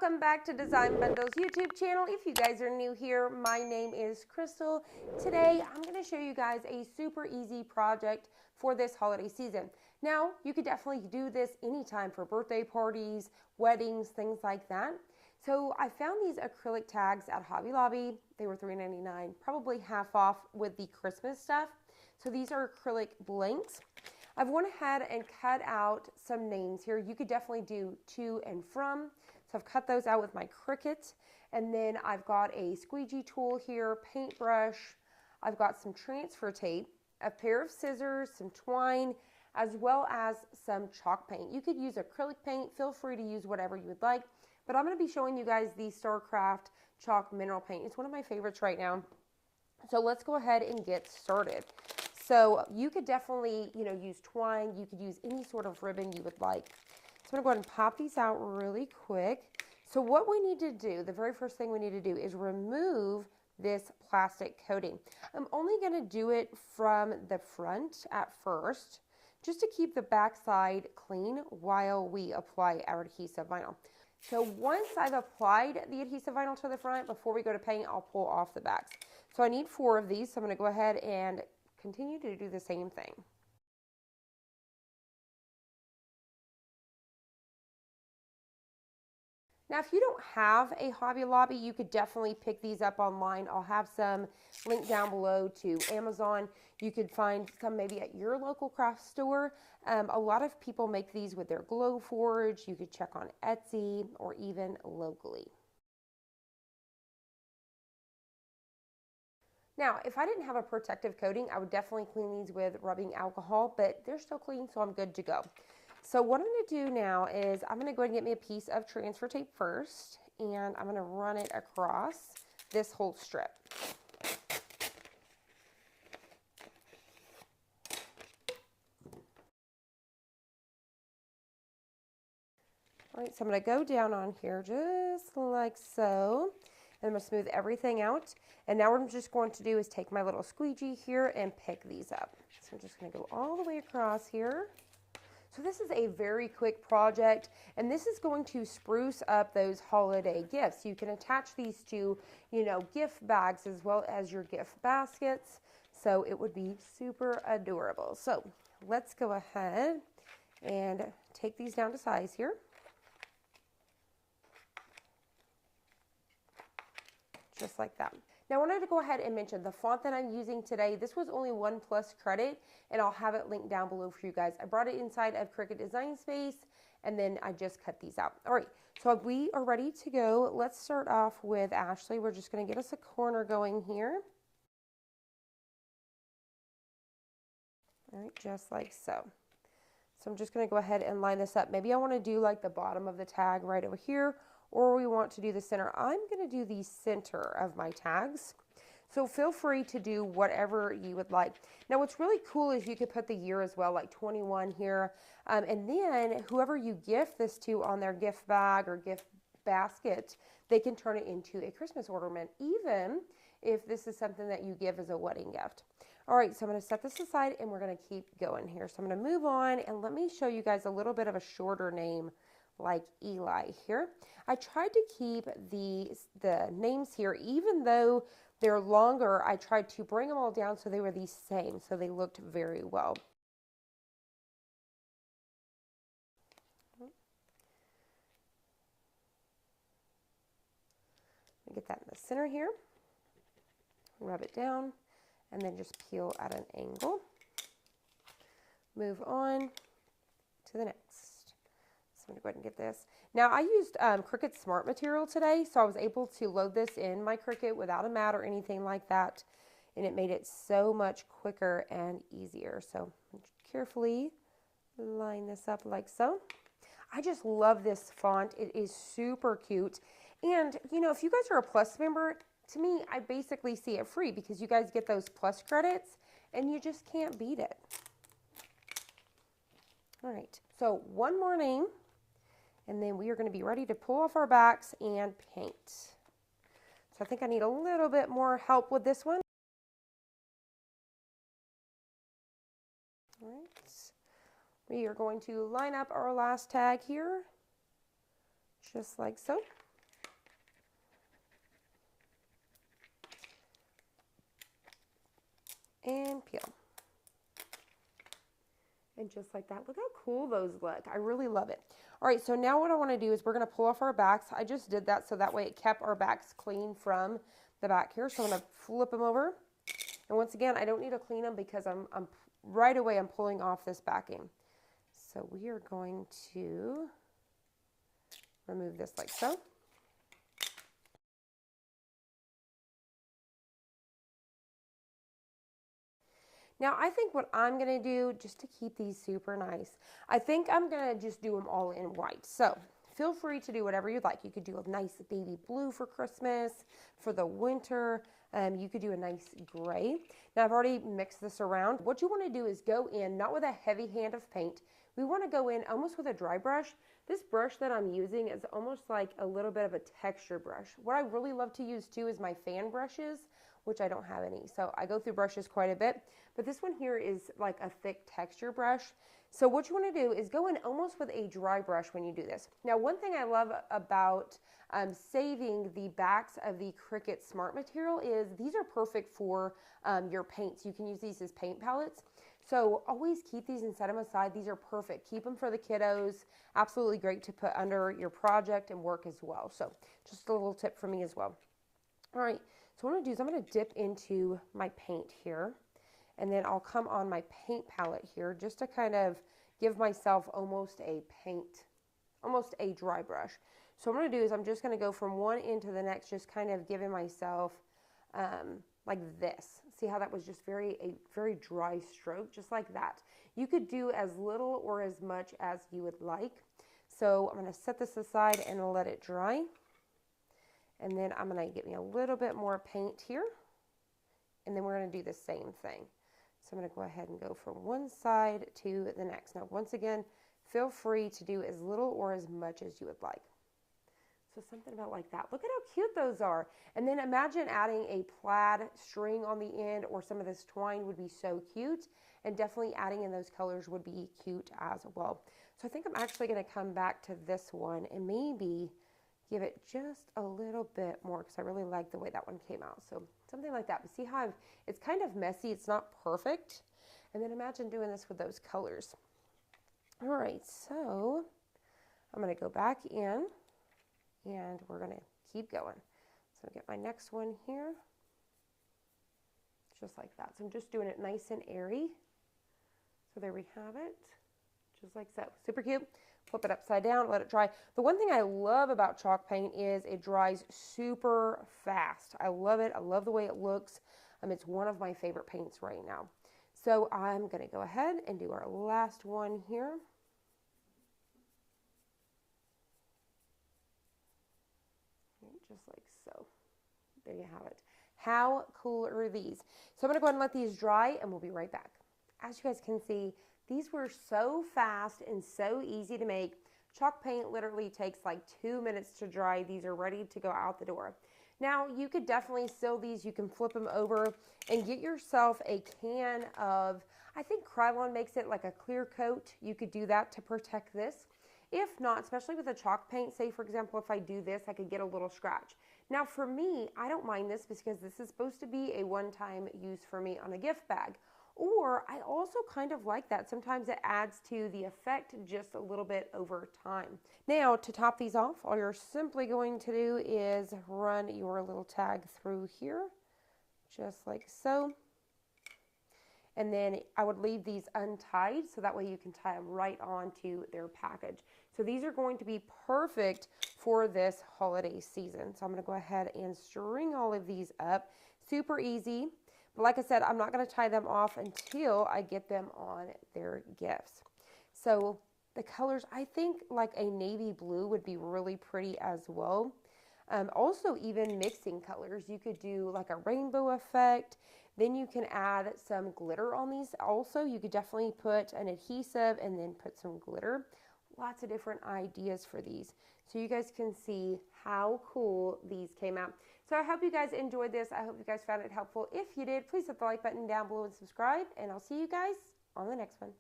welcome back to Design Bundles YouTube channel. If you guys are new here, my name is Crystal. Today, I'm going to show you guys a super easy project for this holiday season. Now, you could definitely do this anytime for birthday parties, weddings, things like that. So I found these acrylic tags at Hobby Lobby. They were $3.99, probably half off with the Christmas stuff. So these are acrylic blanks. I've went ahead and cut out some names here. You could definitely do to and from. So I've cut those out with my Cricut. And then I've got a squeegee tool here, paintbrush. I've got some transfer tape, a pair of scissors, some twine, as well as some chalk paint. You could use acrylic paint. Feel free to use whatever you would like. But I'm going to be showing you guys the StarCraft chalk mineral paint. It's one of my favorites right now. So let's go ahead and get started. So you could definitely, use twine. You could use any sort of ribbon you would like. So I'm going to go ahead and pop these out really quick. So what we need to do, the very first thing we need to do is remove this plastic coating. I'm only going to do it from the front at first, just to keep the back side clean while we apply our adhesive vinyl. So once I've applied the adhesive vinyl to the front, before we go to paint, I'll pull off the backs. So I need 4 of these, so I'm going to go ahead and continue to do the same thing. Now, if you don't have a Hobby Lobby, you could definitely pick these up online. I'll have some linked down below to Amazon. You could find some maybe at your local craft store. A lot of people make these with their Glowforge. You could check on Etsy or even locally. Now, if I didn't have a protective coating, I would definitely clean these with rubbing alcohol, but they're still clean, so I'm good to go. So what I'm going to do now is I'm going to go ahead and get me a piece of transfer tape first, and I'm going to run it across this whole strip. All right, so I'm going to go down on here just like so, and I'm going to smooth everything out. And now what I'm just going to do is take my little squeegee here and pick these up. So I'm just going to go all the way across here. So this is a very quick project, and this is going to spruce up those holiday gifts. You can attach these to, gift bags as well as your gift baskets. So it would be super adorable. So let's go ahead and take these down to size here. Just like that. Now I wanted to go ahead and mention the font that I'm using today. This was only 1+ credit, and I'll have it linked down below for you guys. I brought it inside of Cricut Design Space, and then I just cut these out. All right, so we are ready to go. Let's start off with Ashley. We're just going to get us a corner going here. All right, just like so. So I'm just going to go ahead and line this up. Maybe I want to do like the bottom of the tag right over here, or we want to do the center. I'm going to do the center of my tags. So feel free to do whatever you would like. Now what's really cool is you could put the year as well, like 21 here. And then whoever you gift this to on their gift bag or gift basket, they can turn it into a Christmas ornament, even if this is something that you give as a wedding gift. All right, so I'm going to set this aside and we're going to keep going here. So I'm going to move on and let me show you guys a little bit of a shorter name like Eli here. I tried to keep the names here, even though they're longer, I tried to bring them all down so they were the same, so they looked very well. Get that in the center here, rub it down, and then just peel at an angle. Move on to the next. I'm going to go ahead and get this. Now I used Cricut Smart Material today, so I was able to load this in my Cricut without a mat or anything like that, and it made it so much quicker and easier. So carefully line this up like so. I just love this font. It is super cute, and if you guys are a Plus member, to me, I basically see it free because you guys get those Plus credits, and you just can't beat it. All right, so one more name. And then we are going to be ready to pull off our backs and paint. So I think I need a little bit more help with this one. All right. We are going to line up our last tag here, just like so. and peel. And just like that, look how cool those look. I really love it. All right, so now what I want to do is we're going to pull off our backs. I just did that so that way it kept our backs clean from the back here. So I'm going to flip them over. And once again, I don't need to clean them because I'm right away I'm pulling off this backing. So we are going to remove this like so. Now, I think what I'm going to do, just to keep these super nice, I think I'm going to just do them all in white. So, feel free to do whatever you'd like. You could do a nice baby blue for Christmas, for the winter. You could do a nice gray. Now, I've already mixed this around. What you want to do is go in, not with a heavy hand of paint. We want to go in almost with a dry brush. This brush that I'm using is almost like a little bit of a texture brush. What I really love to use too is my fan brushes, which I don't have any. So I go through brushes quite a bit, but this one here is like a thick texture brush. So what you want to do is go in almost with a dry brush when you do this. Now, one thing I love about saving the backs of the Cricut Smart material is these are perfect for your paints. You can use these as paint palettes. So always keep these and set them aside. These are perfect. Keep them for the kiddos. Absolutely great to put under your project and work as well. So just a little tip for me as well. All right. So what I'm going to do is I'm going to dip into my paint here, and then I'll come on my paint palette here just to kind of give myself almost a dry brush. So what I'm going to do is I'm just going to go from one end to the next, just kind of giving myself like this. See how that was just a very dry stroke, just like that. You could do as little or as much as you would like. So I'm going to set this aside and let it dry. And then I'm going to get me a little bit more paint here. And then we're going to do the same thing. So I'm going to go ahead and go from one side to the next. Now, once again, feel free to do as little or as much as you would like. So something about like that. Look at how cute those are. And then imagine adding a plaid string on the end, or some of this twine would be so cute. And definitely adding in those colors would be cute as well. So I think I'm actually going to come back to this one and maybe give it just a little bit more because I really like the way that one came out. So something like that. But see how it's kind of messy. It's not perfect. And then imagine doing this with those colors. All right, so I'm going to go back in and we're going to keep going. So I'll get my next one here. Just like that. So I'm just doing it nice and airy. So there we have it. Just like so. Super cute. Flip it upside down, let it dry. The one thing I love about chalk paint is it dries super fast. I love it. I love the way it looks. It's one of my favorite paints right now. So I'm going to go ahead and do our last one here. Just like so. There you have it. How cool are these? So I'm going to go ahead and let these dry and we'll be right back. As you guys can see, these were so fast and so easy to make. Chalk paint literally takes like 2 minutes to dry. These are ready to go out the door. Now, you could definitely seal these. You can flip them over and get yourself a can of, I think Krylon makes it like a clear coat. You could do that to protect this. If not, especially with a chalk paint, say for example, if I do this, I could get a little scratch. Now for me, I don't mind this because this is supposed to be a one-time use for me on a gift bag. Or I also kind of like that. Sometimes it adds to the effect just a little bit over time. Now to top these off, all you're simply going to do is run your little tag through here, just like so. And then I would leave these untied so that way you can tie them right onto their package. So these are going to be perfect for this holiday season. So I'm going to go ahead and string all of these up. Super easy. But like I said, I'm not going to tie them off until I get them on their gifts. So the colors, I think like a navy blue would be really pretty as well. Also even mixing colors, you could do like a rainbow effect. Then you can add some glitter on these. Also, you could definitely put an adhesive and then put some glitter. Lots of different ideas for these. So you guys can see how cool these came out. So I hope you guys enjoyed this. I hope you guys found it helpful. If you did, please hit the like button down below and subscribe. And I'll see you guys on the next one.